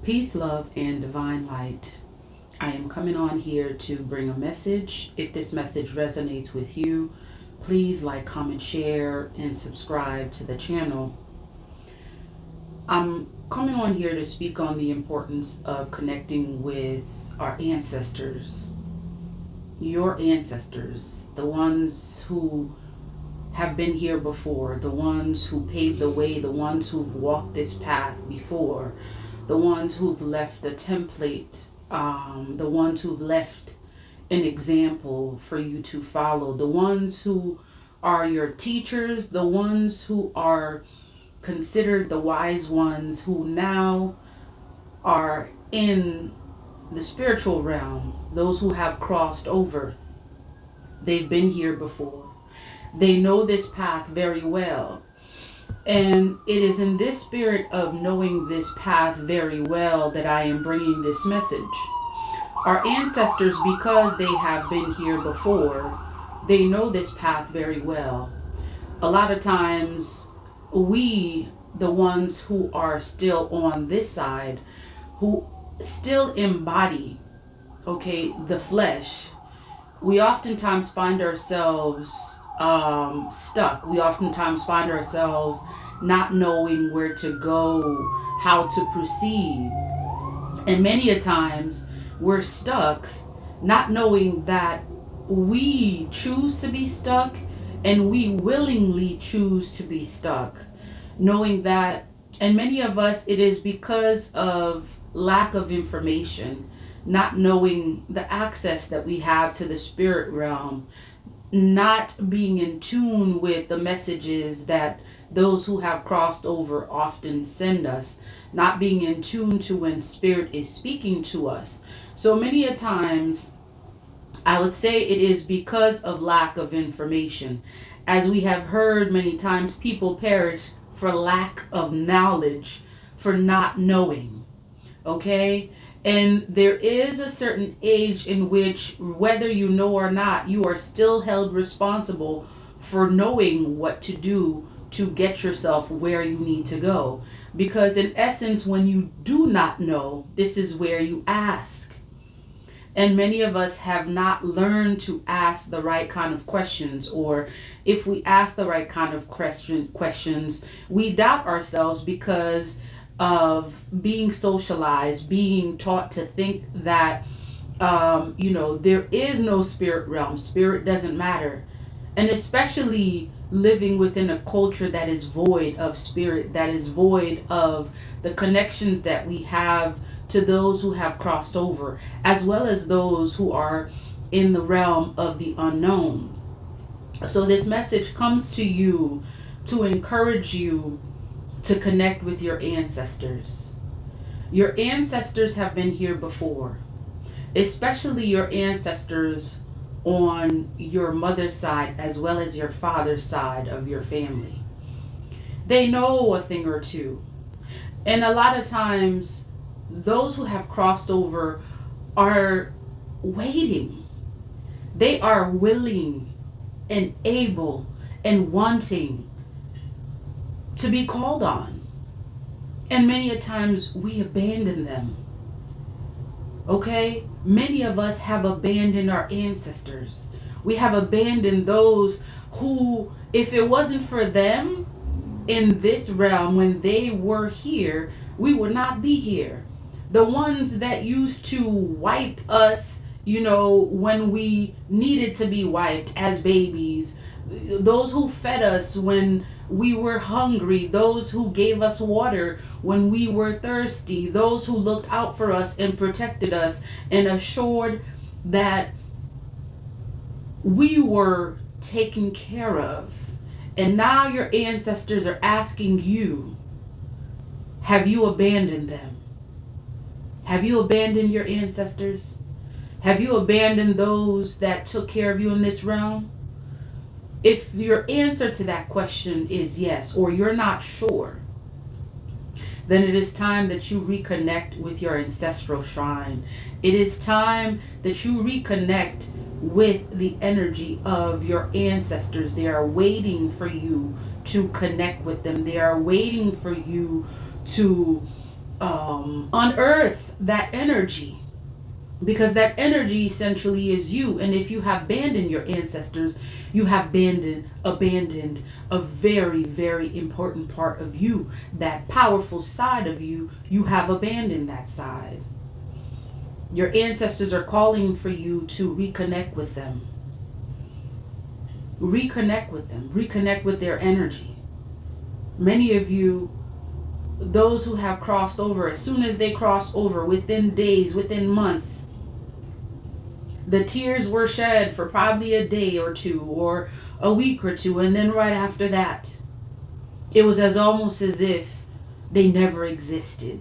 Peace, love, and divine light. I am coming on here to bring a message. If this message resonates with you, please like, comment, share, and subscribe to the channel. I'm coming on here to speak on the importance of connecting with our ancestors. Your ancestors, the ones who have been here before, the ones who paved the way, the ones who've walked this path before, the ones who've left a template, the ones who've left an example for you to follow, the ones who are your teachers, the ones who are considered the wise ones who now are in the spiritual realm, those who have crossed over. They've been here before. They know this path very well. And it is in this spirit of knowing this path very well that I am bringing this message. Our ancestors, because they have been here before, they know this path very well. A lot of times, we, the ones who are still on this side, who still embody, the flesh, we oftentimes find ourselves stuck. We oftentimes find ourselves not knowing where to go, how to proceed. And many a times we're stuck not knowing that we choose to be stuck and we willingly choose to be stuck. Knowing that, and many of us, it is because of lack of information, not knowing the access that we have to the spirit realm, not being in tune with the messages that those who have crossed over often send us, not being in tune to when spirit is speaking to us. So many a times, I would say it is because of lack of information. As we have heard many times, people perish for lack of knowledge, for not knowing. And there is a certain age in which, whether you know or not, you are still held responsible for knowing what to do to get yourself where you need to go. Because in essence, when you do not know, this is where you ask. And many of us have not learned to ask the right kind of questions, or if we ask the right kind of questions, we doubt ourselves because of being socialized, being taught to think that, there is no spirit realm. Spirit doesn't matter. And especially living within a culture that is void of spirit, that is void of the connections that we have to those who have crossed over, as well as those who are in the realm of the unknown. So this message comes to you to encourage you to connect with your ancestors. Your ancestors have been here before, especially your ancestors on your mother's side as well as your father's side of your family. They know a thing or two. And a lot of times, those who have crossed over are waiting. They are willing and able and wanting to be called on. And many a times we abandon them. Many of us have abandoned our ancestors. We have abandoned those who, if it wasn't for them in this realm when they were here, we would not be here. The ones that used to wipe us, when we needed to be wiped as babies, those who fed us when we were hungry, those who gave us water when we were thirsty, those who looked out for us and protected us and assured that we were taken care of. And now your ancestors are asking you, have you abandoned them? Have you abandoned your ancestors? Have you abandoned those that took care of you in this realm? If your answer to that question is yes, or you're not sure, then it is time that you reconnect with your ancestral shrine. It is time that you reconnect with the energy of your ancestors. They are waiting for you to connect with them. They are waiting for you to unearth that energy, because that energy essentially is you. And if you have abandoned your ancestors, you have abandoned a very, very important part of you. That powerful side of you, you have abandoned that side. Your ancestors are calling for you to reconnect with them. Reconnect with them. Reconnect with their energy. Many of you, those who have crossed over, as soon as they cross over, within days, within months, the tears were shed for probably a day or two or a week or two, and then right after that, it was almost as if they never existed.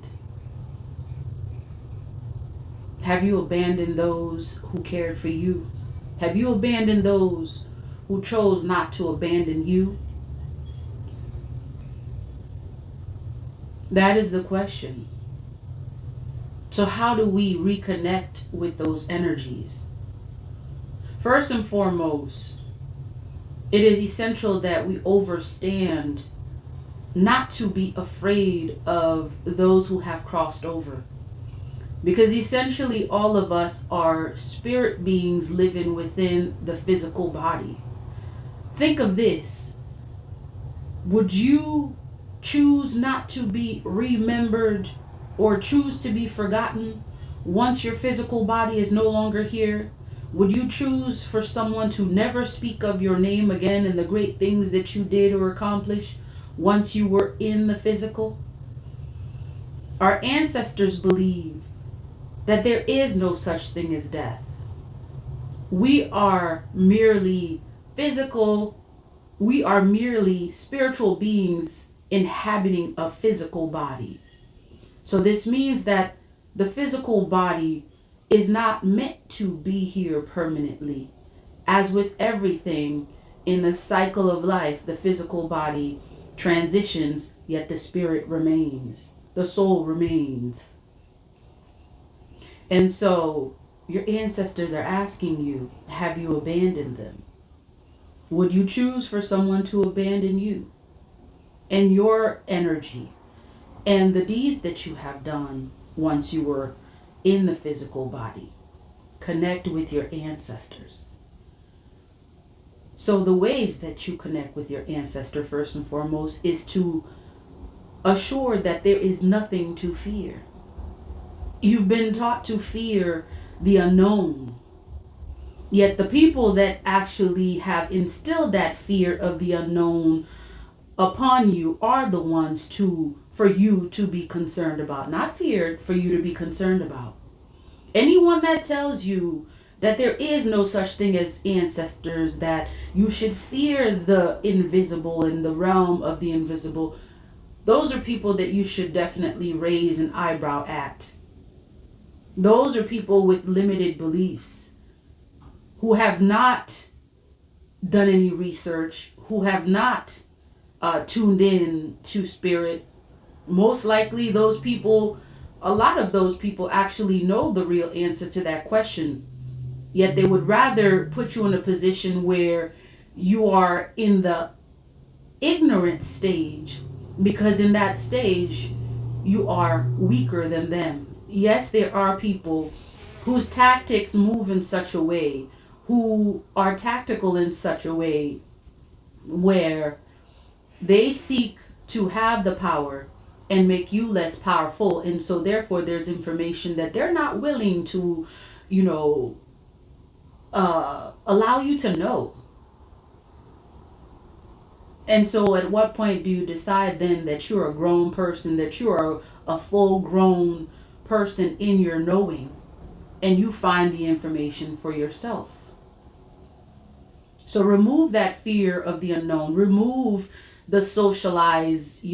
Have you abandoned those who cared for you? Have you abandoned those who chose not to abandon you? That is the question. So how do we reconnect with those energies? First and foremost, it is essential that we understand not to be afraid of those who have crossed over. Because essentially all of us are spirit beings living within the physical body. Think of this. Would you choose not to be remembered or choose to be forgotten once your physical body is no longer here? Would you choose for someone to never speak of your name again and the great things that you did or accomplished once you were in the physical? Our ancestors believe that there is no such thing as death. We are merely spiritual beings inhabiting a physical body. So this means that the physical body is not meant to be here permanently. As with everything in the cycle of life, the physical body transitions, yet the spirit remains. The soul remains. And so your ancestors are asking you, have you abandoned them? Would you choose for someone to abandon you and your energy and the deeds that you have done once you were in the physical body? Connect with your ancestors. So the ways that you connect with your ancestor, first and foremost, is to assure that there is nothing to fear. You've been taught to fear the unknown. Yet the people that actually have instilled that fear of the unknown upon you are the ones for you to be concerned about, not feared, for you to be concerned about. Anyone that tells you that there is no such thing as ancestors, that you should fear the invisible and the realm of the invisible, those are people that you should definitely raise an eyebrow at. Those are people with limited beliefs, who have not done any research, who have not tuned in to spirit. Most likely those people, a lot of those people actually know the real answer to that question. Yet they would rather put you in a position where you are in the ignorant stage, because in that stage you are weaker than them. Yes, there are people whose tactics move in such a way, who are tactical in such a way where they seek to have the power and make you less powerful. And so therefore there's information that they're not willing to, allow you to know. And so at what point do you decide then that you're a grown person, that you're a full grown person in your knowing, and you find the information for yourself? So remove that fear of the unknown. Remove the socialized,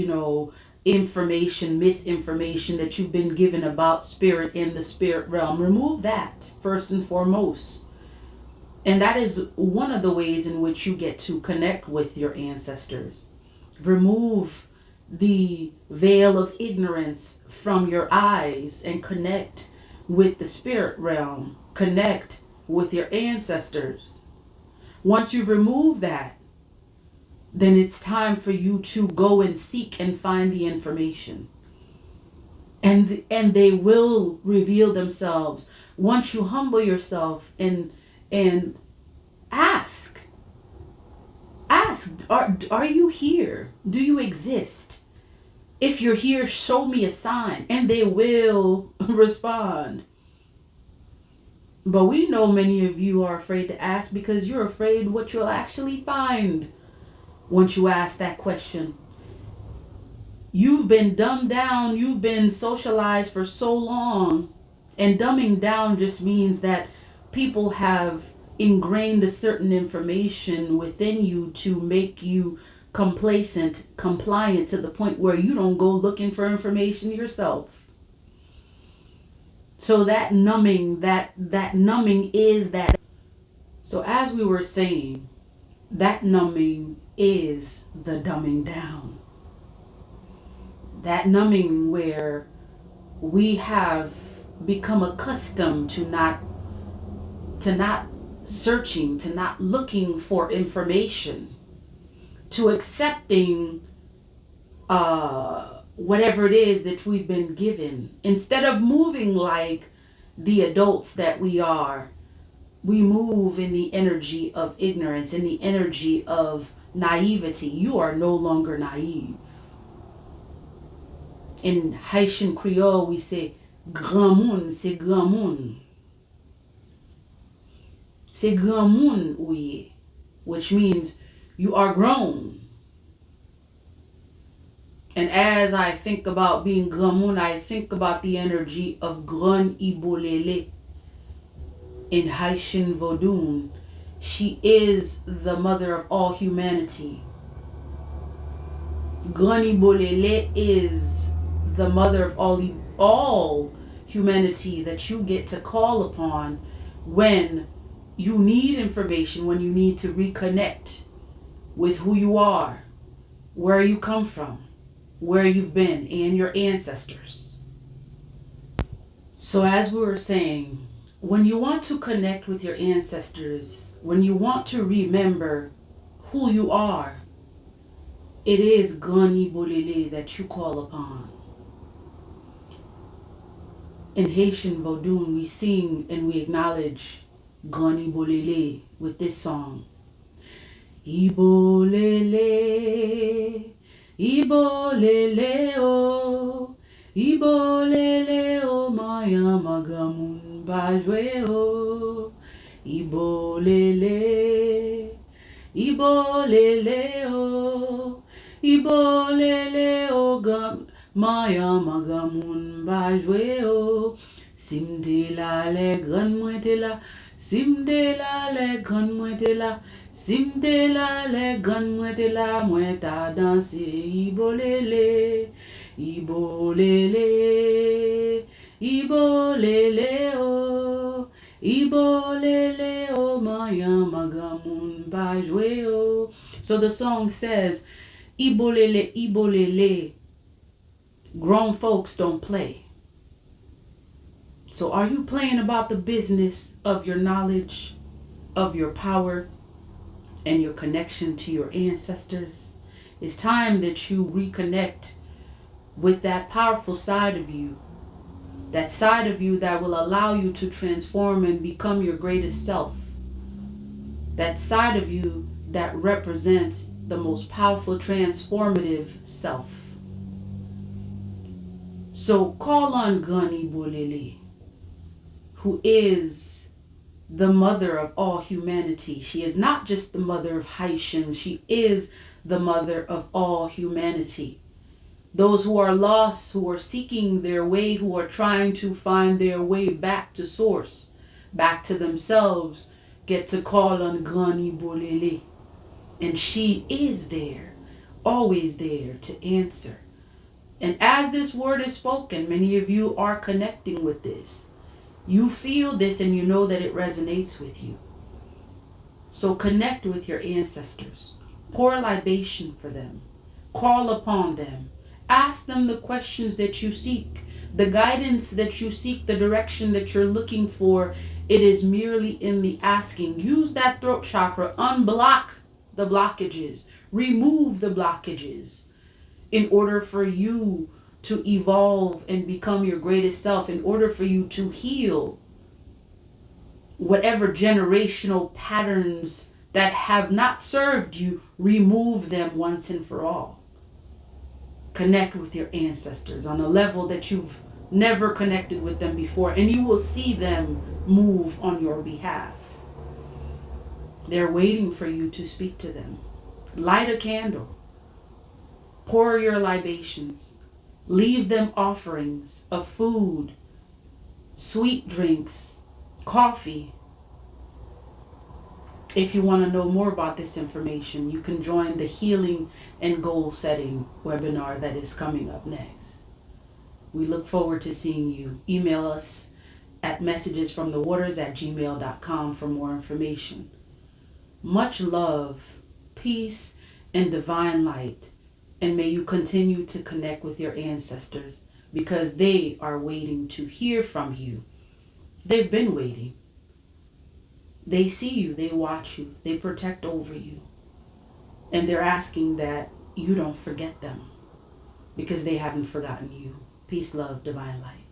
information, misinformation that you've been given about spirit in the spirit realm. Remove that first and foremost. And that is one of the ways in which you get to connect with your ancestors. Remove the veil of ignorance from your eyes and connect with the spirit realm. Connect with your ancestors. Once you've removed that, then it's time for you to go and seek and find the information. and they will reveal themselves once you humble yourself and ask. Are you here? Do you exist? If you're here, show me a sign, and they will respond. But we know many of you are afraid to ask because you're afraid what you'll actually find once you ask that question. You've been dumbed down, you've been socialized for so long, and dumbing down just means that people have ingrained a certain information within you to make you complacent, compliant to the point where you don't go looking for information yourself. So that numbing is that. So as we were saying, that numbing is the dumbing down. That numbing where we have become accustomed to not searching, to not looking for information, to accepting whatever it is that we've been given. Instead of moving like the adults that we are, we move in the energy of ignorance, in the energy of naivety. You are no longer naive. In Haitian Creole, we say, Grand moun, c'est grand moun. C'est grand moun ou ye, which means you are grown. And as I think about being grand moun, I think about the energy of Grand Ibolele in Haitian Vodun. She is the mother of all humanity. Grand Ibolele is the mother of all humanity that you get to call upon when you need information, when you need to reconnect with who you are, where you come from, where you've been, and your ancestors. So as we were saying, when you want to connect with your ancestors, when you want to remember who you are, it is Gani Bolele that you call upon. In Haitian Vodun, we sing and we acknowledge Gani Bolele with this song. Ibolele, Ibolele o, Ibolele o, Maya Magamun Bajwe o, Ibolele, Ibolele o, Ibolele o, Maya Magamun Bajwe o, Simdela le gran mwetela, Simdela le gran mwetela, Simdela le gan mwetela, mweta danse Ibolele, Ibolele, Ibolele o, Ibolele o, Maya Magamun Bajwe o. So the song says, Ibolele, Ibolele, grown folks don't play. So are you playing about the business of your knowledge, of your power, and your connection to your ancestors? It's time that you reconnect with that powerful side of you, that side of you that will allow you to transform and become your greatest self, that side of you that represents the most powerful transformative self. So call on Gani Bolele, who is the mother of all humanity. She is not just the mother of Haitians, she is the mother of all humanity. Those who are lost, who are seeking their way, who are trying to find their way back to source, back to themselves, get to call on Gani Bolele. And she is there, always there to answer. And as this word is spoken, many of you are connecting with this. You feel this and you know that it resonates with you. So connect with your ancestors. Pour libation for them. Call upon them. Ask them the questions that you seek, the guidance that you seek, the direction that you're looking for. It is merely in the asking. Use that throat chakra. Unblock the blockages. Remove the blockages in order for you to evolve and become your greatest self, in order for you to heal whatever generational patterns that have not served you, remove them once and for all. Connect with your ancestors on a level that you've never connected with them before, and you will see them move on your behalf. They're waiting for you to speak to them. Light a candle. Pour your libations. Leave them offerings of food, sweet drinks, coffee. If you want to know more about this information, you can join the Healing and Goal Setting webinar that is coming up next. We look forward to seeing you. Email us at messagesfromthewaters@gmail.com for more information. Much love, peace, and divine light. And may you continue to connect with your ancestors, because they are waiting to hear from you. They've been waiting. They see you, they watch you, they protect over you. And they're asking that you don't forget them, because they haven't forgotten you. Peace, love, divine light.